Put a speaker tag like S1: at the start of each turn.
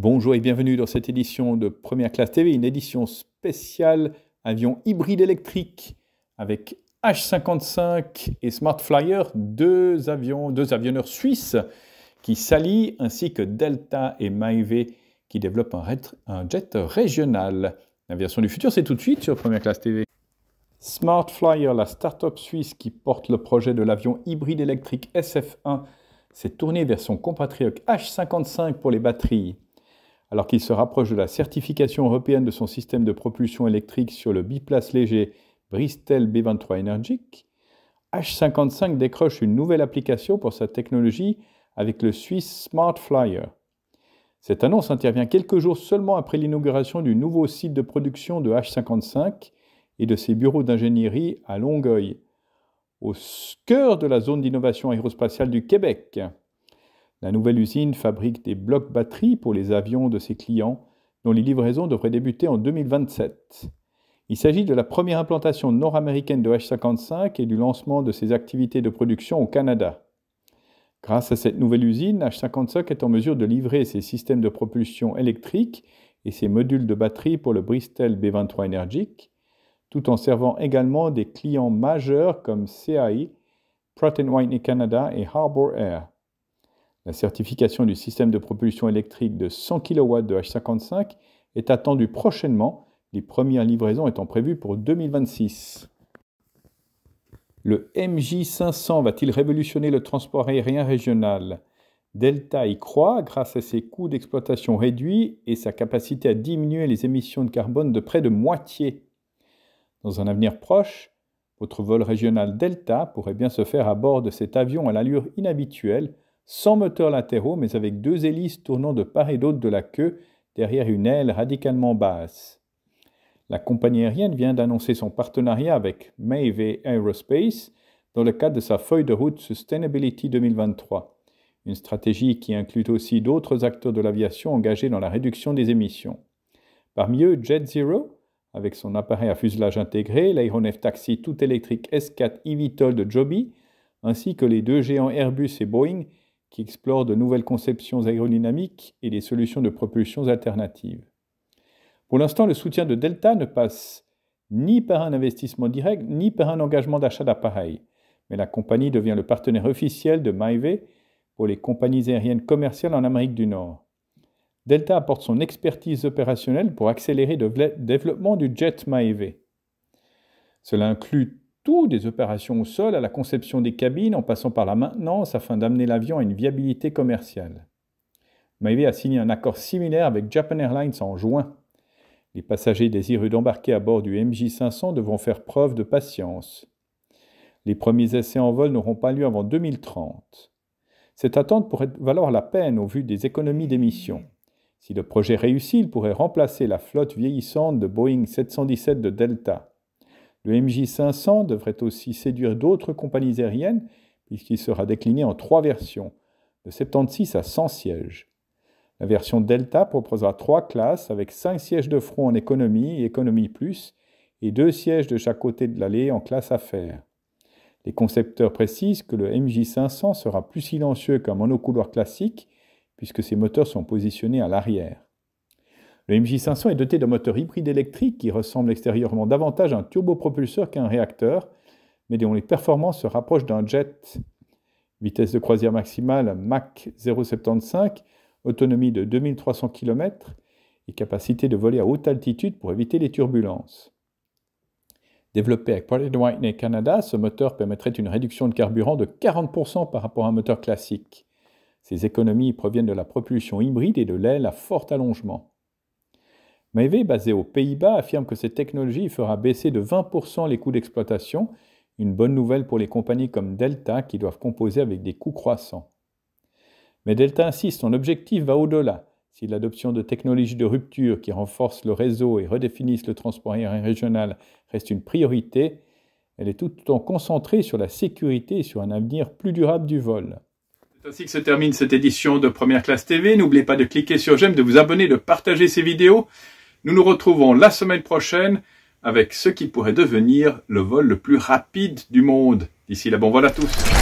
S1: Bonjour et bienvenue dans cette édition de Première Classe TV, une édition spéciale avion hybride électrique avec H55 et Smart Flyer, deux avionneurs suisses qui s'allient, ainsi que Delta et Maeve qui développent un jet régional. L'aviation du futur, c'est tout de suite sur Première Classe TV. Smart Flyer, la start-up suisse qui porte le projet de l'avion hybride électrique SF1, s'est tournée vers son compatriote H55 pour les batteries. Alors qu'il se rapproche de la certification européenne de son système de propulsion électrique sur le biplace léger Bristol B23 Energic, H55 décroche une nouvelle application pour sa technologie avec le Swiss Smart Flyer. Cette annonce intervient quelques jours seulement après l'inauguration du nouveau site de production de H55 et de ses bureaux d'ingénierie à Longueuil, au cœur de la zone d'innovation aérospatiale du Québec. La nouvelle usine fabrique des blocs batteries pour les avions de ses clients, dont les livraisons devraient débuter en 2027. Il s'agit de la première implantation nord-américaine de H55 et du lancement de ses activités de production au Canada. Grâce à cette nouvelle usine, H55 est en mesure de livrer ses systèmes de propulsion électrique et ses modules de batterie pour le Bristol B23 Energic, tout en servant également des clients majeurs comme CAE, Pratt & Whitney Canada et Harbour Air. La certification du système de propulsion électrique de 100 kW de H55 est attendue prochainement, les premières livraisons étant prévues pour 2026. Le MJ500 va-t-il révolutionner le transport aérien régional? Delta y croit grâce à ses coûts d'exploitation réduits et sa capacité à diminuer les émissions de carbone de près de moitié. Dans un avenir proche, votre vol régional Delta pourrait bien se faire à bord de cet avion à l'allure inhabituelle, sans moteurs latéraux, mais avec deux hélices tournant de part et d'autre de la queue derrière une aile radicalement basse. La compagnie aérienne vient d'annoncer son partenariat avec Maeve Aerospace dans le cadre de sa feuille de route Sustainability 2023, une stratégie qui inclut aussi d'autres acteurs de l'aviation engagés dans la réduction des émissions. Parmi eux, JetZero, avec son appareil à fuselage intégré, l'aéronef taxi tout électrique S4 eVTOL de Joby, ainsi que les deux géants Airbus et Boeing, qui explore de nouvelles conceptions aérodynamiques et des solutions de propulsion alternatives. Pour l'instant, le soutien de Delta ne passe ni par un investissement direct, ni par un engagement d'achat d'appareils, mais la compagnie devient le partenaire officiel de Maeve pour les compagnies aériennes commerciales en Amérique du Nord. Delta apporte son expertise opérationnelle pour accélérer le développement du jet Maeve. Cela inclut tout des opérations au sol à la conception des cabines en passant par la maintenance afin d'amener l'avion à une viabilité commerciale. Maeve a signé un accord similaire avec Japan Airlines en juin. Les passagers désireux d'embarquer à bord du MJ500 devront faire preuve de patience. Les premiers essais en vol n'auront pas lieu avant 2030. Cette attente pourrait valoir la peine au vu des économies d'émissions. Si le projet réussit, il pourrait remplacer la flotte vieillissante de Boeing 717 de Delta. Le MJ500 devrait aussi séduire d'autres compagnies aériennes puisqu'il sera décliné en 3 versions, de 76 à 100 sièges. La version Delta proposera 3 classes avec 5 sièges de front en économie et économie plus et 2 sièges de chaque côté de l'allée en classe affaires. Les concepteurs précisent que le MJ500 sera plus silencieux qu'un monocouloir classique puisque ses moteurs sont positionnés à l'arrière. Le MJ500 est doté d'un moteur hybride électrique qui ressemble extérieurement davantage à un turbopropulseur qu'à un réacteur, mais dont les performances se rapprochent d'un jet. Vitesse de croisière maximale Mach 0,75, autonomie de 2300 km et capacité de voler à haute altitude pour éviter les turbulences. Développé avec Pratt & Whitney Canada, ce moteur permettrait une réduction de carburant de 40% par rapport à un moteur classique. Ces économies proviennent de la propulsion hybride et de l'aile à fort allongement. Maeve, basé aux Pays-Bas, affirme que cette technologie fera baisser de 20% les coûts d'exploitation, une bonne nouvelle pour les compagnies comme Delta qui doivent composer avec des coûts croissants. Mais Delta insiste, son objectif va au-delà. Si l'adoption de technologies de rupture qui renforcent le réseau et redéfinissent le transport aérien régional reste une priorité, elle est tout autant concentrée sur la sécurité et sur un avenir plus durable du vol. C'est ainsi que se termine cette édition de Première Classe TV. N'oubliez pas de cliquer sur j'aime, de vous abonner, de partager ces vidéos. Nous nous retrouvons la semaine prochaine avec ce qui pourrait devenir le vol le plus rapide du monde. D'ici là, bon vol à tous.